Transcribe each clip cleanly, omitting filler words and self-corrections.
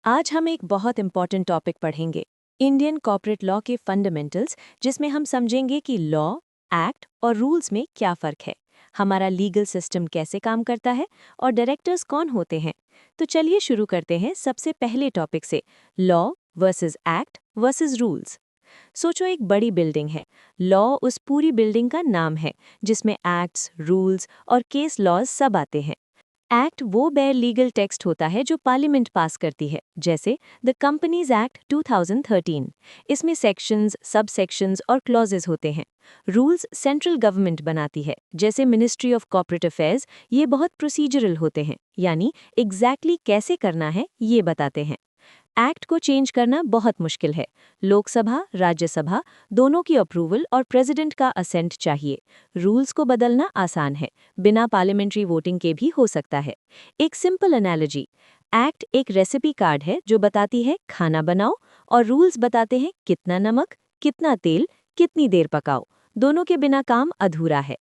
आज हम एक बहुत इम्पॉर्टेंट टॉपिक पढ़ेंगे, इंडियन कॉर्पोरेट लॉ के फंडामेंटल्स, जिसमें हम समझेंगे कि लॉ, एक्ट और रूल्स में क्या फ़र्क है, हमारा लीगल सिस्टम कैसे काम करता है और डायरेक्टर्स कौन होते हैं। तो चलिए शुरू करते हैं सबसे पहले टॉपिक से, law versus act versus rules. सोचो एक बड़ी बिल्डिंग है। लॉ उस पूरी बिल्डिंग का नाम है, जिसमें एक्ट्स, रूल्स और केस लॉज सब आते हैं। एक्ट वो बेयर लीगल टेक्स्ट होता है जो पार्लियामेंट पास करती है, जैसे द कंपनीज एक्ट 2013। इसमें सेक्शंस, सब सेक्शंस और क्लॉजेस होते हैं। रूल्स सेंट्रल गवर्नमेंट बनाती है, जैसे मिनिस्ट्री ऑफ कॉर्पोरेट अफेयर्स। ये बहुत प्रोसीजरल होते हैं, यानी एग्जैक्टली कैसे करना है ये बताते हैं। एक्ट को चेंज करना बहुत मुश्किल है। लोकसभा, राज्यसभा दोनों की अप्रूवल और प्रेसिडेंट का असेंट चाहिए। रूल्स को बदलना आसान है, बिना पार्लियामेंट्री वोटिंग के भी हो सकता है। एक सिंपल एनालॉजी, एक्ट एक रेसिपी कार्ड है जो बताती है खाना बनाओ, और रूल्स बताते हैं कितना नमक, कितना तेल, कितनी देर पकाओ। दोनों के बिना काम अधूरा है।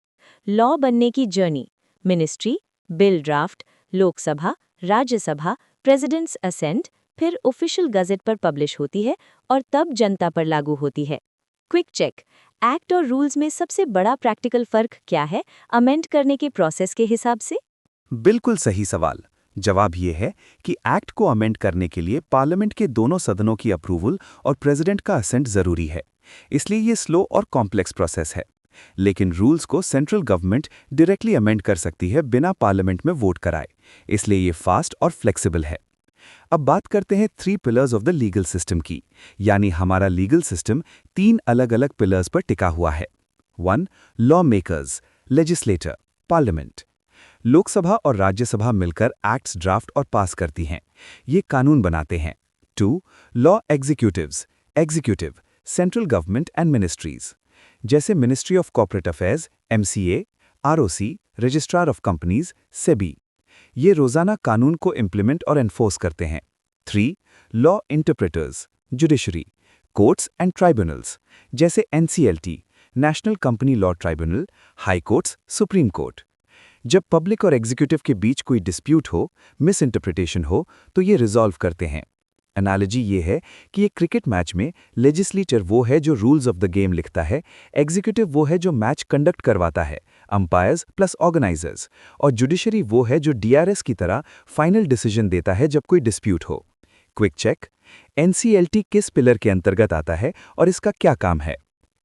लॉ बनने की journey, ministry, bill draft, Lok Sabha, Rajya Sabha, president's assent, फिर ऑफिशियल गज़ेट पर पब्लिश होती है और तब जनता पर लागू होती है। क्विक चेक, एक्ट और रूल्स में सबसे बड़ा प्रैक्टिकल फर्क क्या है अमेंड करने के प्रोसेस के हिसाब से? बिल्कुल सही सवाल। जवाब ये है कि एक्ट को अमेंड करने के लिए पार्लियामेंट के दोनों सदनों की अप्रूवल और प्रेसिडेंट का असेंट जरूरी है। इसलिए ये स्लो और कॉम्प्लेक्स प्रोसेस है। लेकिन रूल्स को सेंट्रल गवर्नमेंट डायरेक्टली अमेंड कर सकती है बिना पार्लियामेंट में वोट कराए। इसलिए ये फास्ट और फ्लेक्सिबल है। अब बात करते हैं 3 pillars of the legal system की, यानी हमारा लीगल सिस्टम 3 अलग-अलग पिलर्स पर टिका हुआ है। 1. Law makers, legislator, parliament. Lok Sabha और राज्यसभा मिलकर एक्ट्स ड्राफ्ट और पास करती हैं। ये कानून बनाते हैं। 2. Law executives, executive, central government and ministries, जैसे ministry of corporate affairs, MCA, ROC, registrar of companies, SEBI। ये रोजाना कानून को इम्प्लीमेंट और एनफोर्स करते हैं। 3. Law interpreters, judiciary, courts and tribunals, जैसे NCLT, national company law tribunal, high courts, supreme court. जब पब्लिक और एग्जीक्यूटिव के बीच कोई डिस्प्यूट हो, मिस इंटरप्रिटेशन हो, तो ये रिजॉल्व करते हैं। एनालॉजी ये है कि एक क्रिकेट मैच में लेजिस्लेटर वो है जो रूल्स ऑफ द गेम लिखता है, एग्जीक्यूटिव वो है जो मैच कंडक्ट करवाता है, अंपायर्स प्लस ऑर्गेनाइजर्स, और जुडिशरी वो है जो DRS की तरह फाइनल डिसीजन देता है जब कोई डिस्प्यूट हो। क्विक चेक, NCLT किस पिलर के अंतर्गत आता है और इसका क्या काम है?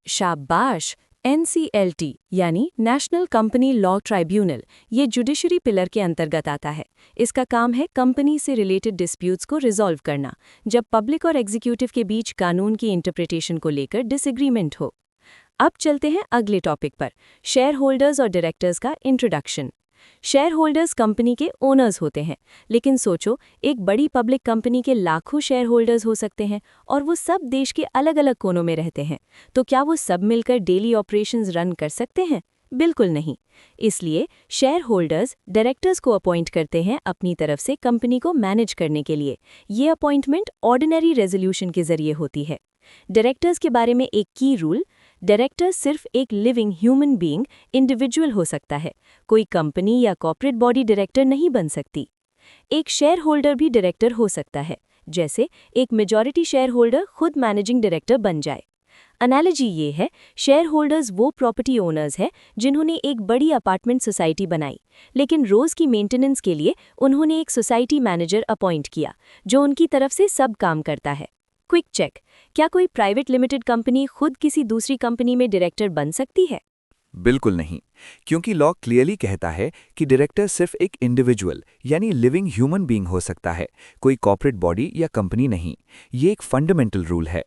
शाबाश! NCLT यानी नेशनल कंपनी लॉ ट्राइब्यूनल, ये जुडिशरी पिलर के अंतर्गत आता है। इसका काम है कंपनी से रिलेटेड डिस्प्यूट्स को रिजॉल्व करना, जब पब्लिक और एग्जीक्यूटिव के बीच कानून की इंटरप्रिटेशन को लेकर डिसएग्रीमेंट हो। अब चलते हैं अगले टॉपिक पर, शेयर होल्डर्स और डायरेक्टर्स का इंट्रोडक्शन। शेयर होल्डर्स कंपनी के ओनर्स होते हैं, लेकिन सोचो एक बड़ी पब्लिक कंपनी के लाखों शेयर होल्डर्स हो सकते हैं और वो सब देश के अलग अलग कोनों में रहते हैं। तो क्या वो सब मिलकर डेली ऑपरेशंस रन कर सकते हैं? बिल्कुल नहीं। इसलिए शेयर होल्डर्स डायरेक्टर्स को अपॉइंट करते हैं अपनी तरफ से कंपनी को मैनेज करने के लिए। ये अपॉइंटमेंट ऑर्डिनरी रेजोल्यूशन के जरिए होती है। डायरेक्टर्स के बारे में एक की रूल, डायरेक्टर सिर्फ एक लिविंग ह्यूमन बीइंग, इंडिविजुअल हो सकता है। कोई कंपनी या कॉर्पोरेट बॉडी डायरेक्टर नहीं बन सकती। एक शेयर होल्डर भी डायरेक्टर हो सकता है, जैसे एक मेजॉरिटी शेयर होल्डर खुद मैनेजिंग डायरेक्टर बन जाए। एनालॉजी ये है, शेयर होल्डर्स वो प्रॉपर्टी ओनर्स हैं जिन्होंने एक बड़ी अपार्टमेंट सोसाइटी बनाई, लेकिन रोज की मेंटेनेंस के लिए उन्होंने एक सोसाइटी मैनेजर अपॉइंट किया जो उनकी तरफ से सब काम करता है। क्विक चेक, क्या कोई प्राइवेट लिमिटेड कंपनी खुद किसी दूसरी कंपनी में डायरेक्टर बन सकती है? बिल्कुल नहीं, क्योंकि लॉ क्लियरली कहता है कि डायरेक्टर सिर्फ एक इंडिविजुअल यानी लिविंग ह्यूमन बीइंग हो सकता है, कोई कॉर्पोरेट बॉडी या कंपनी नहीं। ये एक फंडामेंटल रूल है।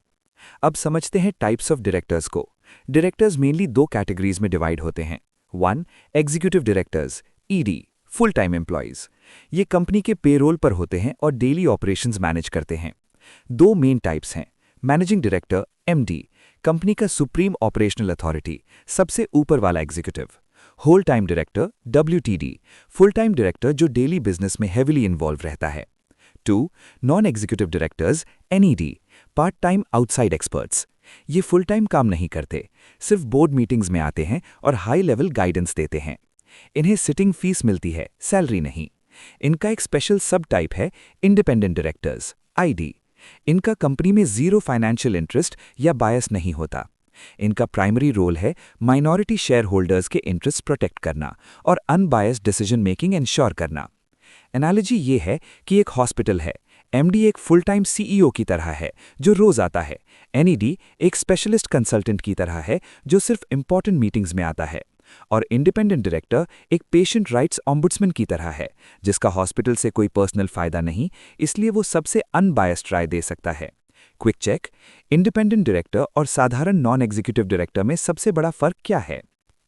अब समझते हैं टाइप्स ऑफ डायरेक्टर्स को। डायरेक्टर्स मेनली 2 कैटेगरीज में डिवाइड होते हैं। 1. Executive directors, ED, full time employees. ये कंपनी के पेरोल पर होते हैं और डेली ऑपरेशंस मैनेज करते हैं। 2 मेन टाइप्स हैं, मैनेजिंग डायरेक्टर, MD, कंपनी का सुप्रीम ऑपरेशनल अथॉरिटी, सबसे ऊपर वाला executive. Whole time director, WTD, full time director जो डेली बिजनेस में हेविली इन्वॉल्व रहता है। 2. Non executive directors, NED, part time outside experts. ये फुल टाइम काम नहीं करते, सिर्फ बोर्ड मीटिंग्स में आते हैं और हाई लेवल गाइडेंस देते हैं। इन्हें सिटिंग फीस मिलती है, सैलरी नहीं। इनका एक स्पेशल सब टाइप है इंडिपेंडेंट डायरेक्टर्स, आईडी। इनका कंपनी में जीरो फाइनेंशियल इंटरेस्ट या बायस नहीं होता। इनका प्राइमरी रोल है माइनॉरिटी शेयर होल्डर्स के इंटरेस्ट प्रोटेक्ट करना और अनबायस्ड डिसीजन मेकिंग इंश्योर करना। एनालॉजी ये है कि एक हॉस्पिटल है, एमडी एक फुल टाइम सीईओ की तरह है जो रोज आता है। एनईडी एक स्पेशलिस्ट कंसल्टेंट की तरह है जो सिर्फ इंपॉर्टेंट मीटिंग्स में आता है। और इंडिपेंडेंट डायरेक्टर एक पेशेंट राइट्स ऑम्बुड्समैन की तरह है जिसका हॉस्पिटल से कोई पर्सनल फायदा नहीं, इसलिए वो सबसे अनबायस्ड राय दे सकता है। क्विक चेक, इंडिपेंडेंट डायरेक्टर और साधारण नॉन एग्जीक्यूटिव डायरेक्टर में सबसे बड़ा फर्क क्या है?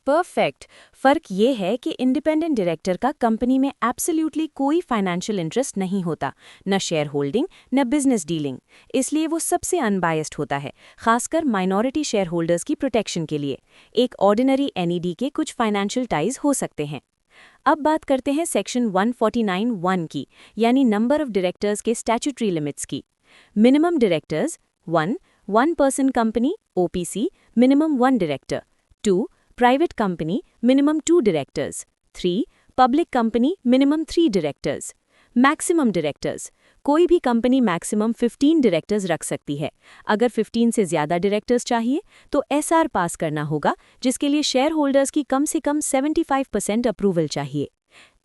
परफेक्ट। फर्क ये है कि इंडिपेंडेंट डायरेक्टर का कंपनी में एब्सोल्युटली कोई फाइनेंशियल इंटरेस्ट नहीं होता, न शेयर होल्डिंग न बिजनेस डीलिंग, इसलिए वो सबसे अनबायस्ड होता है, खासकर माइनॉरिटी शेयर होल्डर्स की प्रोटेक्शन के लिए। एक ऑर्डिनरी एनईडी के कुछ फाइनेंशियल टाइज हो सकते हैं। अब बात करते हैं सेक्शन 149(1) की, यानी नंबर ऑफ डायरेक्टर्स के स्टैट्यूटरी लिमिट्स की। Minimum directors 1 person company OPC minimum 1 director. 2 private company minimum 2 directors. 3 public company minimum 3 directors. Maximum directors, कोई भी कंपनी मैक्सिमम 15 डायरेक्टर्स रख सकती है। अगर 15 से ज़्यादा डायरेक्टर्स चाहिए तो एसआर पास करना होगा, जिसके लिए शेयर होल्डर्स की कम से कम 75% अप्रूवल चाहिए।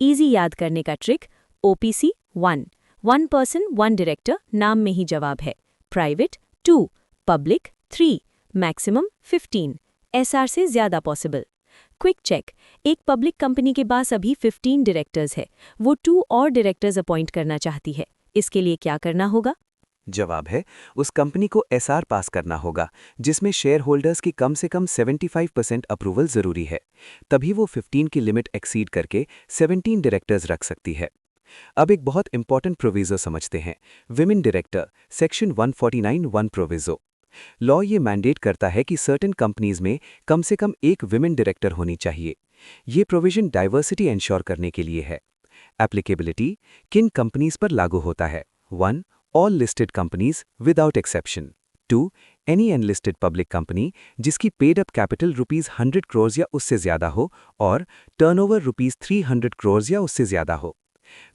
इजी याद करने का ट्रिक, ओपीसी 1 पर्सन 1 डायरेक्टर, नाम में ही जवाब है। प्राइवेट 2, पब्लिक 3, मैक्सिमम 15, एसआर से ज़्यादा पॉसिबल। क्विक चेक, एक पब्लिक कंपनी के पास अभी 15 डायरेक्टर्स है, वो 2 और डायरेक्टर्स अपॉइंट करना चाहती है, इसके लिए क्या करना होगा? जवाब है, उस कंपनी को एसआर पास करना होगा जिसमें शेयर होल्डर्स की कम से कम 75% अप्रूवल जरूरी है। तभी वो 15 की लिमिट एक्सीड करके 17 डायरेक्टर्स रख सकती है। अब एक बहुत इंपॉर्टेंट प्रोविजो समझते हैं, women director, section 149(1) proviso. Law ये मैंडेट करता है कि सर्टेन कंपनीज में कम से कम एक विमेन डायरेक्टर होनी चाहिए। ये प्रोविजन डाइवर्सिटी इंश्योर करने के लिए है। एप्लीकेबिलिटी किन कंपनीज पर लागू होता है? 1 all listed companies without exception. 2 any unlisted public company जिसकी पेड अप कैपिटल ₹100 करोड़ या उससे ज्यादा हो और टर्नओवर ₹300 करोड़ या उससे ज्यादा हो।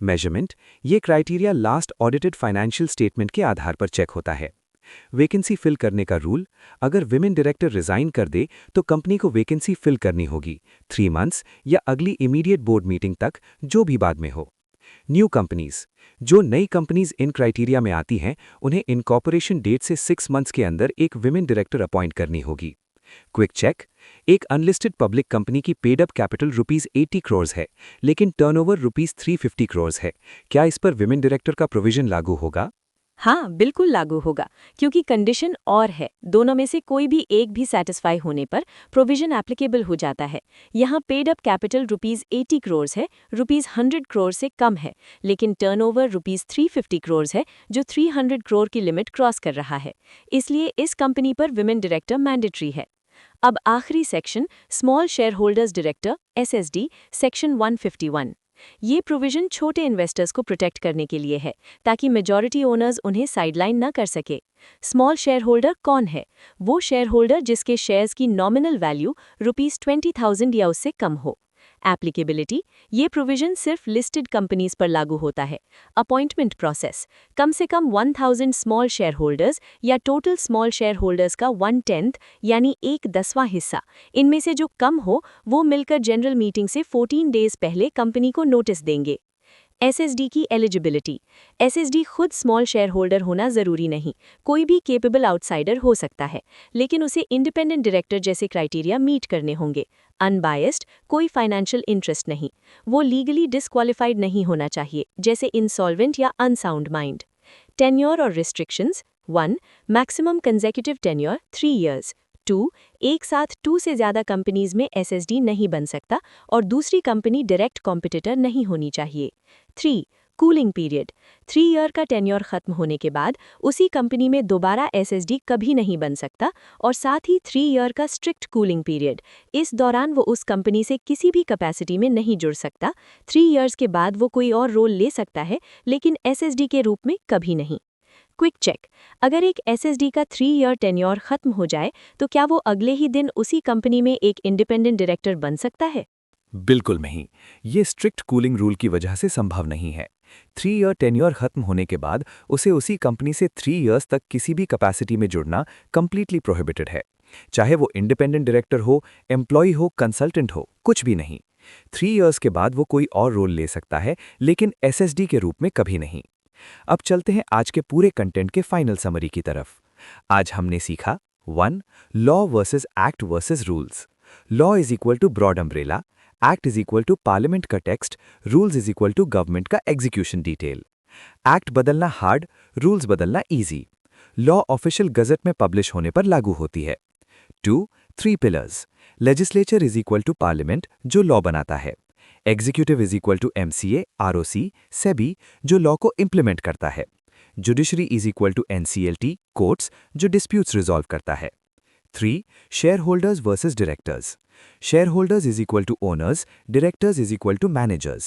मेजरमेंट, ये criteria last audited financial statement के आधार पर चेक होता है। वैकेंसी फिल करने का रूल, अगर विमेन डायरेक्टर रिजाइन कर दे तो कंपनी को वैकेंसी फिल करनी होगी 3 मंथ्स या अगली इमीडिएट बोर्ड मीटिंग तक, जो भी बाद में हो। न्यू कंपनीज, जो नई कंपनीज इन क्राइटेरिया में आती हैं उन्हें इनकॉर्पोरेशन डेट से 6 मंथ्स के अंदर एक विमेन डायरेक्टर अपॉइंट करनी होगी। क्विक चेक, एक अनलिस्टेड पब्लिक कंपनी की पेड अप कैपिटल ₹80 करोड़ है लेकिन टर्नओवर ₹350 करोड़ है, क्या इस पर विमेन डायरेक्टर का प्रोविजन लागू होगा? हाँ, बिल्कुल लागू होगा, क्योंकि कंडीशन और है, दोनों में से कोई भी एक भी सेटिस्फाई होने पर प्रोविजन एप्लीकेबल हो जाता है। यहाँ पेड अप कैपिटल ₹80 करोड़ है, ₹100 करोड़ से कम है, लेकिन टर्नओवर ₹350 करोड़ है, जो 300 करोड़ की लिमिट क्रॉस कर रहा है। इसलिए इस कंपनी पर विमेन डायरेक्टर मैंडेटरी है। अब आखिरी section, small share holders director SSD, section 151। ये प्रोविजन छोटे इन्वेस्टर्स को प्रोटेक्ट करने के लिए है, ताकि मेजॉरिटी ओनर्स उन्हें साइडलाइन न कर सके। स्मॉल शेयर होल्डर कौन है? वो शेयर होल्डर जिसके शेयर्स की नॉमिनल वैल्यू ₹20,000 या उससे कम हो। एप्लीकेबिलिटी, ये प्रोविजन सिर्फ लिस्टेड कंपनीज पर लागू होता है। अपॉइंटमेंट प्रोसेस, कम से कम 1000 स्मॉल शेयर होल्डर्स या टोटल स्मॉल शेयर होल्डर्स का 1/10 यानी 1/10वां हिस्सा, इनमें से जो कम हो वो मिलकर जनरल मीटिंग से 14 डेज पहले कंपनी को नोटिस देंगे। एसएसडी की एलिजिबिलिटी, एसएसडी खुद स्मॉल शेयर होल्डर होना जरूरी नहीं, कोई भी केपेबल आउटसाइडर हो सकता है, लेकिन उसे इंडिपेंडेंट डायरेक्टर जैसे क्राइटेरिया मीट करने होंगे। अनबायस्ड, कोई फाइनेंशियल इंटरेस्ट नहीं, वो लीगली डिस्क्वालिफाइड नहीं होना चाहिए, जैसे इंसॉल्वेंट या अनसाउंड माइंड। टेन्योर और restrictions, 1 maximum consecutive tenure 3 years. 2 एक साथ 2 से ज़्यादा कंपनीज में एसएसडी नहीं बन सकता और दूसरी कंपनी डायरेक्ट कॉम्पिटिटर नहीं होनी चाहिए। 3 कूलिंग पीरियड, 3 ईयर का टेन्योर खत्म होने के बाद उसी कंपनी में दोबारा एसएसडी कभी नहीं बन सकता और साथ ही 3 ईयर का स्ट्रिक्ट कूलिंग पीरियड, इस दौरान वो उस कंपनी से किसी भी कैपेसिटी में नहीं जुड़ सकता। 3 इयर्स के बाद वो कोई और रोल ले सकता है, लेकिन एसएसडी के रूप में कभी नहीं। क्विक चेक, अगर एक एसएसडी का 3 ईयर टेन्योर खत्म हो जाए तो क्या वो अगले ही दिन उसी कंपनी में एक इंडिपेंडेंट डायरेक्टर बन सकता है? बिल्कुल नहीं। ये स्ट्रिक्ट कूलिंग रूल की वजह से संभव नहीं है। 3 ईयर टेन्योर खत्म होने के बाद उसे उसी कंपनी से 3 इयर्स तक किसी भी कैपेसिटी में जुड़ना कंप्लीटली प्रोहिबिटेड है। चाहे वो इंडिपेंडेंट डायरेक्टर हो, एम्प्लॉय हो, कंसल्टेंट हो, कुछ भी नहीं। 3 इयर्स के बाद वो कोई और रोल ले सकता है, लेकिन एसएसडी के रूप में कभी नहीं। अब चलते हैं आज के पूरे कंटेंट के फाइनल समरी की तरफ। आज हमने सीखा 1. Law versus act versus rules. Law is equal to broad umbrella, act is equal to parliament का text, rules is equal to government का एग्जीक्यूशन डिटेल। एक्ट बदलना हार्ड, रूल्स बदलना इजी। लॉ ऑफिशियल गजट में publish होने पर लागू होती है। 2. 3 pillars. Legislature is equal to parliament, जो लॉ बनाता है। Executive is equal to MCA, ROC, SEBI, जो लॉ को इंप्लीमेंट करता है। Judiciary is equal to NCLT, courts, जो डिस्प्यूट्स रिजॉल्व करता है। 3. Shareholders versus directors. Shareholders is equal to owners, directors is equal to managers,